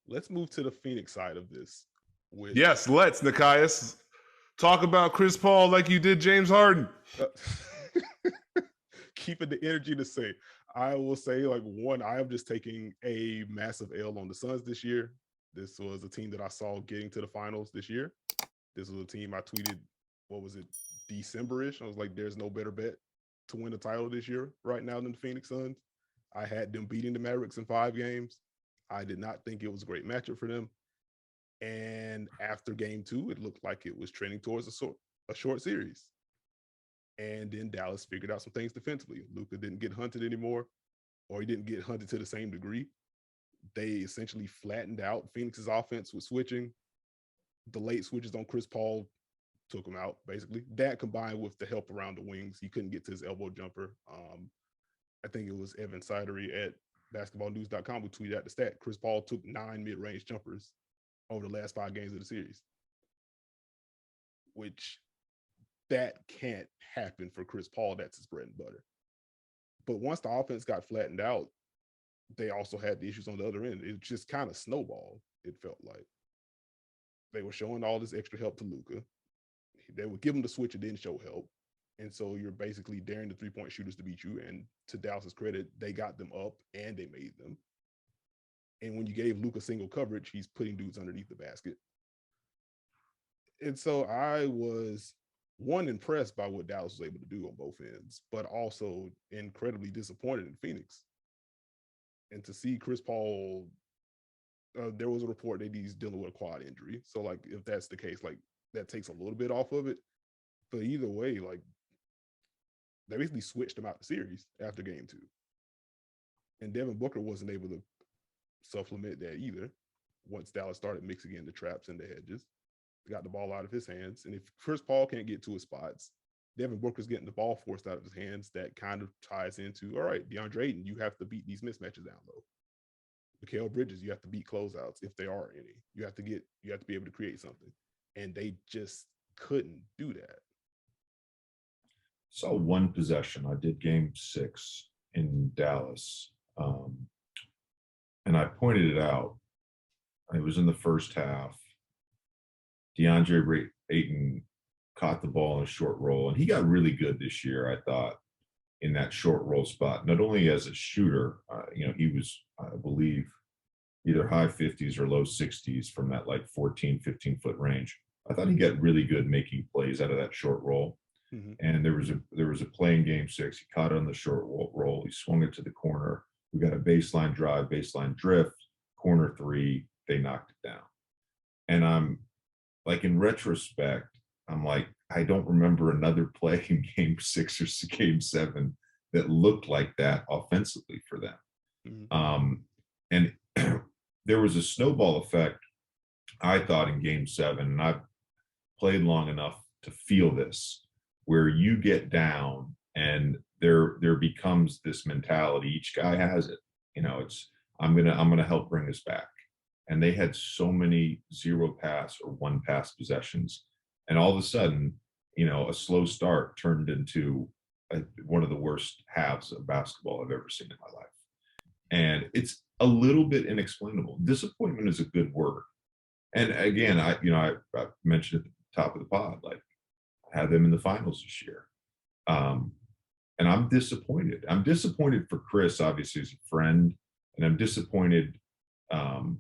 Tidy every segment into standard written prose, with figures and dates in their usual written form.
let's move to the Phoenix side of this, which Yes, let's, Nekias. Talk about Chris Paul like you did James Harden. uh, keeping the energy to say, I will say, like, one, I am just taking a massive L on the Suns this year. This was a team that I saw getting to the finals this year. This was a team I tweeted, what was it, December-ish? I was like, there's no better bet to win the title this year right now than the Phoenix Suns. I had them beating the Mavericks in 5 games. I did not think it was a great matchup for them. And after game 2, it looked like it was trending towards a short series. And then Dallas figured out some things defensively. Luka didn't get hunted anymore, or he didn't get hunted to the same degree. They essentially flattened out Phoenix's offense with switching. The late switches on Chris Paul took him out, basically. That combined with the help around the wings, he couldn't get to his elbow jumper. I think it was Evan Sidery at basketballnews.com who tweeted out the stat. Chris Paul took 9 mid-range jumpers over the last 5 games of the series, which that can't happen for Chris Paul. That's his bread and butter. But once the offense got flattened out, they also had the issues on the other end. It just kind of snowballed, it felt like. They were showing all this extra help to Luka. They would give him the switch and didn't show help. And so you're basically daring the 3-point shooters to beat you. And to Dallas's credit, they got them up and they made them. And when you gave Luka single coverage, he's putting dudes underneath the basket. And so I was, one, impressed by what Dallas was able to do on both ends, but also incredibly disappointed in Phoenix. And to see Chris Paul, there was a report that he's dealing with a quad injury. So, like, if that's the case, like, that takes a little bit off of it. But either way, like, they basically switched him out the series after game 2. And Devin Booker wasn't able to supplement that either once Dallas started mixing in the traps and the hedges. Got the ball out of his hands. And if Chris Paul can't get to his spots, Devin Booker's getting the ball forced out of his hands. That kind of ties into, all right, DeAndre Ayton, you have to beat these mismatches down low. Mikal Bridges, you have to beat closeouts if there are any. You have to be able to create something. And they just couldn't do that. Saw one possession. I did game 6 in Dallas. And I pointed it out. It was in the first half. DeAndre Ayton caught the ball in a short roll, and he got really good this year, I thought, in that short roll spot. Not only as a shooter, he was, I believe, either high 50s or low 60s from that like 14, 15-foot range. I thought he got really good making plays out of that short roll. Mm-hmm. And there was a play in game 6. He caught it on the short roll. He swung it to the corner. We got a baseline drive, baseline drift, corner 3. They knocked it down. And I'm like, in retrospect, I'm like, I don't remember another play in game 6 or game 7 that looked like that offensively for them. Mm-hmm. And there was a snowball effect, I thought, in game 7, and I've played long enough to feel this, where you get down and there becomes this mentality. Each guy has it. It's I'm gonna help bring us back. And they had so many 0 pass or 1 pass possessions. And all of a sudden, a slow start turned into one of the worst halves of basketball I've ever seen in my life. And it's a little bit inexplainable. Disappointment is a good word. And again, I mentioned at the top of the pod, like, I had them in the finals this year. And I'm disappointed. I'm disappointed for Chris, obviously, as a friend. And I'm disappointed in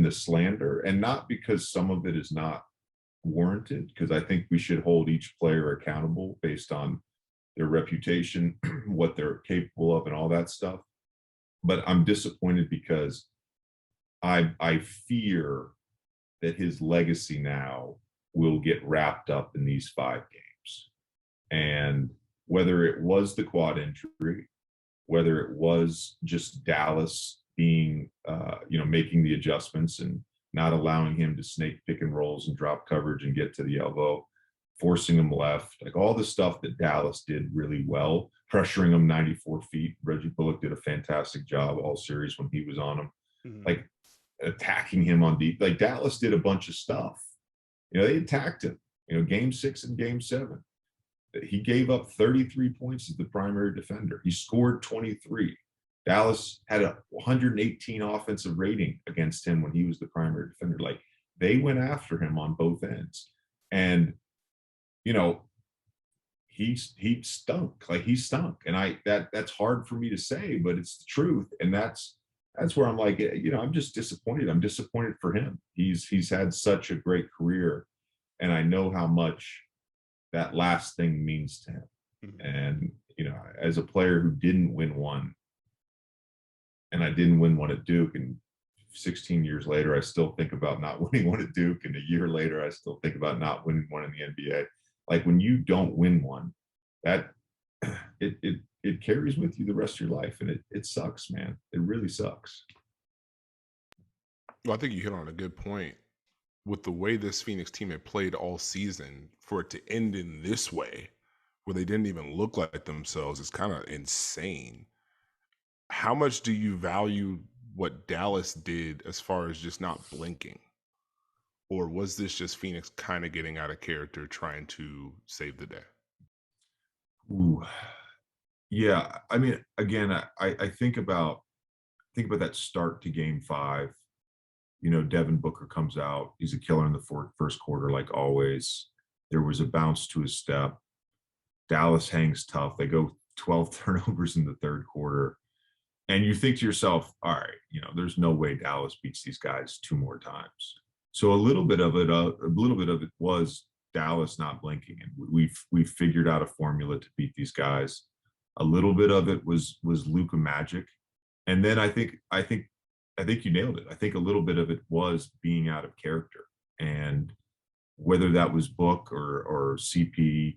the slander, and not because some of it is not warranted, because I think we should hold each player accountable based on their reputation, what they're capable of, and all that stuff. But I'm disappointed because I fear that his legacy now will get wrapped up in these 5 games. And whether it was the quad injury, whether it was just Dallas being, making the adjustments and not allowing him to snake pick and rolls and drop coverage and get to the elbow, forcing him left, like all the stuff that Dallas did really well, pressuring him 94 feet. Reggie Bullock did a fantastic job all series when he was on him, like attacking him on deep. Like, Dallas did a bunch of stuff. They attacked him, game 6 and game 7. He gave up 33 points as the primary defender. He scored 23. Dallas had a 118 offensive rating against him when he was the primary defender. Like, they went after him on both ends. And, you know, he stunk. Like, he stunk. And that's hard for me to say, but it's the truth. And that's where I'm like, you know, I'm just disappointed. I'm disappointed for him. He's had such a great career, and I know how much that last thing means to him. And, you know, as a player who didn't win one, and I didn't win one at Duke, and 16 years later, I still think about not winning one at Duke, and a year later, I still think about not winning one in the NBA. Like, when you don't win one, that it carries with you the rest of your life, and it sucks, man. It really sucks. Well, I think you hit on a good point. With the way this Phoenix team had played all season, for it to end in this way, where they didn't even look like themselves, is kind of insane. How much do you value what Dallas did as far as just not blinking? Or was this just Phoenix kind of getting out of character, trying to save the day? Ooh. Yeah, I mean, again, I think about that start to Game 5. You know, Devin Booker comes out. He's a killer in the first quarter, like always. There was a bounce to his step. Dallas hangs tough. They go 12 turnovers in the third quarter. And you think to yourself, all right, you know, there's no way Dallas beats these guys 2 more times. So a little bit of it was Dallas not blinking, and we've figured out a formula to beat these guys. A little bit of it was Luka magic, and then I think you nailed it. I think a little bit of it was being out of character, and whether that was Book or CP,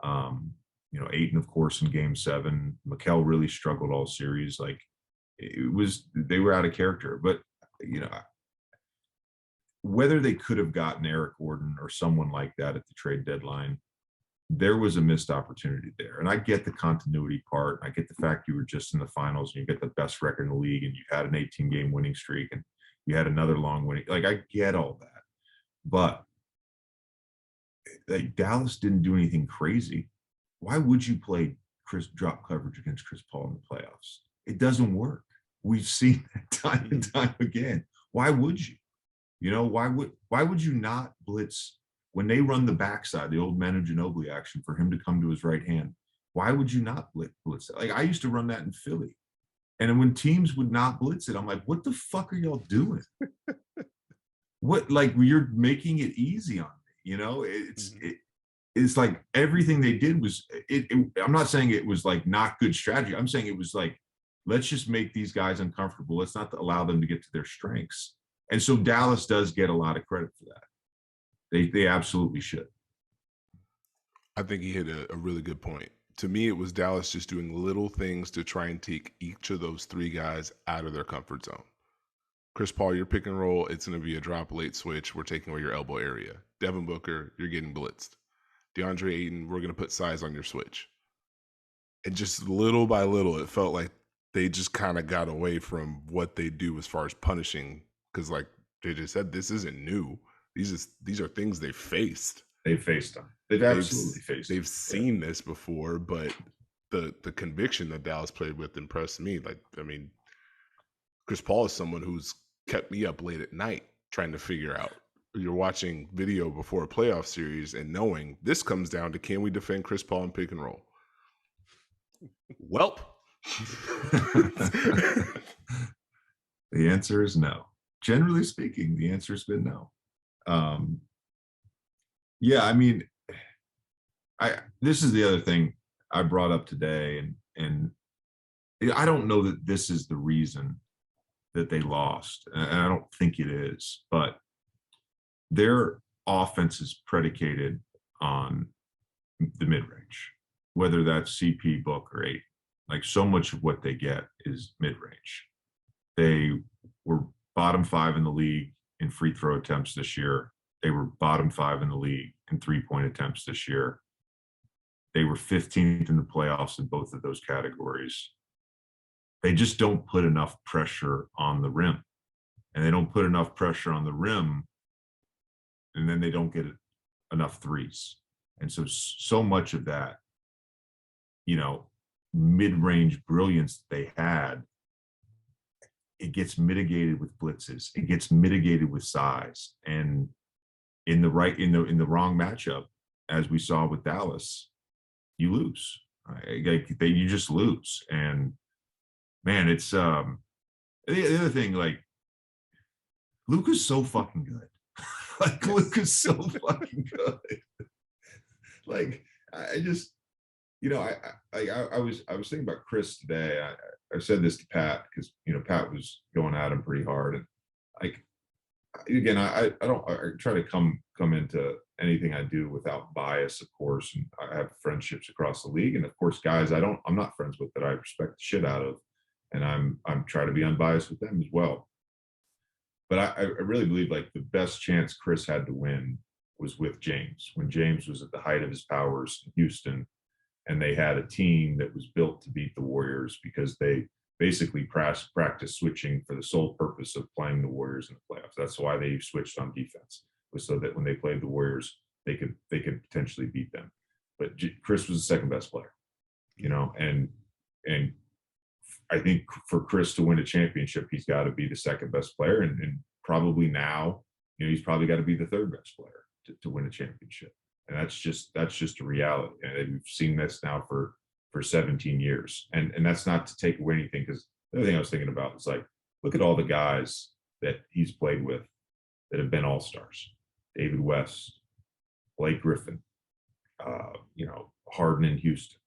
you know, Ayton, of course, in Game 7. Mikal really struggled all series. Like, they were out of character. But, you know, whether they could have gotten Eric Gordon or someone like that at the trade deadline, there was a missed opportunity there. And I get the continuity part. I get the fact you were just in the finals and you get the best record in the league and you had an 18-game winning streak and you had another long winning. Like, I get all that. But like, Dallas didn't do anything crazy. Why would you play drop coverage against Chris Paul in the playoffs? It doesn't work. We've seen that time and time again. Why would you? You know, why would you not blitz when they run the backside, the old Manu Ginobili action for him to come to his right hand? Why would you not blitz that? Like, I used to run that in Philly. And when teams would not blitz it, I'm like, what the fuck are y'all doing? What, like, you're making it easy on me, you know? It's like everything they did was I'm not saying it was like not good strategy. I'm saying it was like, let's just make these guys uncomfortable. Let's not allow them to get to their strengths. And so Dallas does get a lot of credit for that. They absolutely should. I think he hit a really good point. To me, it was Dallas just doing little things to try and take each of those 3 guys out of their comfort zone. Chris Paul, your pick and roll, it's going to be a drop late switch. We're taking away your elbow area. Devin Booker, you're getting blitzed. DeAndre Ayton, we're going to put size on your switch. And just little by little, it felt like they just kind of got away from what they do as far as punishing. Because like JJ said, this isn't new. These are things they faced. They've faced them. They've absolutely faced them. They've seen this before, but the conviction that Dallas played with impressed me. Like, I mean, Chris Paul is someone who's kept me up late at night trying to figure out. You're watching video before a playoff series and knowing this comes down to, can we defend Chris Paul in pick and roll? Welp. The answer is no. Generally speaking, the answer has been no. Yeah, I mean, this is the other thing I brought up today, and I don't know that this is the reason that they lost, and I don't think it is, but their offense is predicated on the mid-range, whether that's CP, Book, or 8. Like, so much of what they get is mid-range. They were bottom 5 in the league in free throw attempts this year. They were bottom 5 in the league in three-point attempts this year. They were 15th in the playoffs in both of those categories. They just don't put enough pressure on the rim. And they don't put enough pressure on the rim, and then they don't get enough threes. And so much of that, you know, mid-range brilliance they had it gets mitigated with blitzes. It gets mitigated with size. And in the wrong matchup, as we saw with Dallas, you lose. You just lose. And man, it's the other thing, like Luka's so fucking good. Like Luka's so fucking good. Like I just, I was thinking about Chris today. I said this to Pat because Pat was going at him pretty hard, and like again, I try to come into anything I do without bias, of course, and I have friendships across the league, and of course, guys I'm not friends with that I respect the shit out of, and I'm trying to be unbiased with them as well. But I really believe like the best chance Chris had to win was with James, when James was at the height of his powers in Houston, and they had a team that was built to beat the Warriors because they basically practice switching for the sole purpose of playing the Warriors in the playoffs. That's why they switched on defense, was so that when they played the Warriors, they could potentially beat them. But Chris was the second best player, and I think for Chris to win a championship, he's got to be the second best player, and probably now, he's probably got to be the third best player to win a championship. And that's just a reality. And we've seen this now for 17 years. And that's not to take away anything, because the other thing I was thinking about is like, look at all the guys that he's played with that have been all-stars. David West, Blake Griffin, Harden in Houston.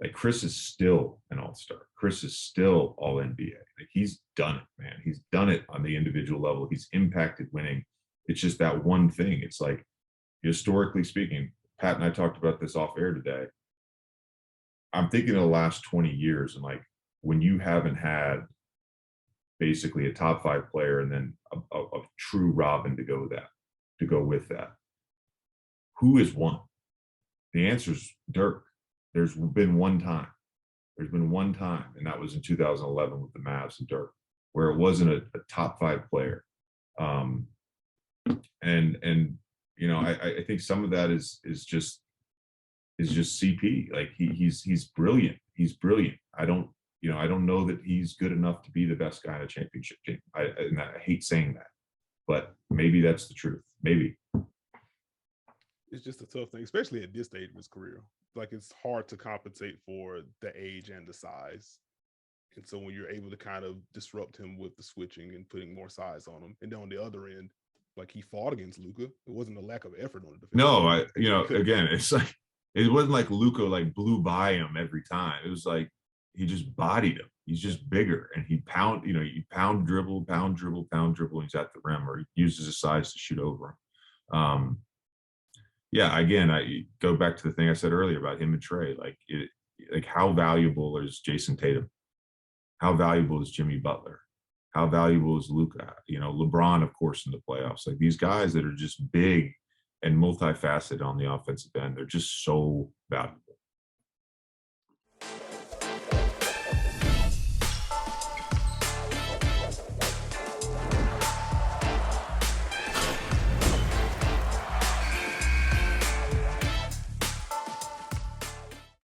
Like Chris is still an all-star. Chris is still all NBA. Like he's done it, man. He's done it on the individual level. He's impacted winning. It's just that one thing. It's like, historically speaking, Pat and I talked about this off air today. I'm thinking of the last 20 years, and like when you haven't had basically a top 5 player and then a true Robin to go with that, who has won? The answer is Dirk. There's been one time, and that was in 2011 with the Mavs and Dirk, where it wasn't a top 5 player. I think some of that is just CP. Like he's brilliant. He's brilliant. I don't know that he's good enough to be the best guy in a championship team. I hate saying that, but maybe that's the truth. Maybe. It's just a tough thing, especially at this stage of his career. Like it's hard to compensate for the age and the size. And so when you're able to kind of disrupt him with the switching and putting more size on him, and then on the other end, like he fought against Luka. It wasn't a lack of effort on the defense. No, again, it's like it wasn't like Luka like blew by him every time. It was like he just bodied him. He's just bigger, and he pound dribble, and he's at the rim, or he uses his size to shoot over him. Again, I go back to the thing I said earlier about him and Trey. Like how valuable is Jason Tatum? How valuable is Jimmy Butler? How valuable is Luka? LeBron, of course, in the playoffs. Like these guys that are just big and multifaceted on the offensive end, they're just so valuable.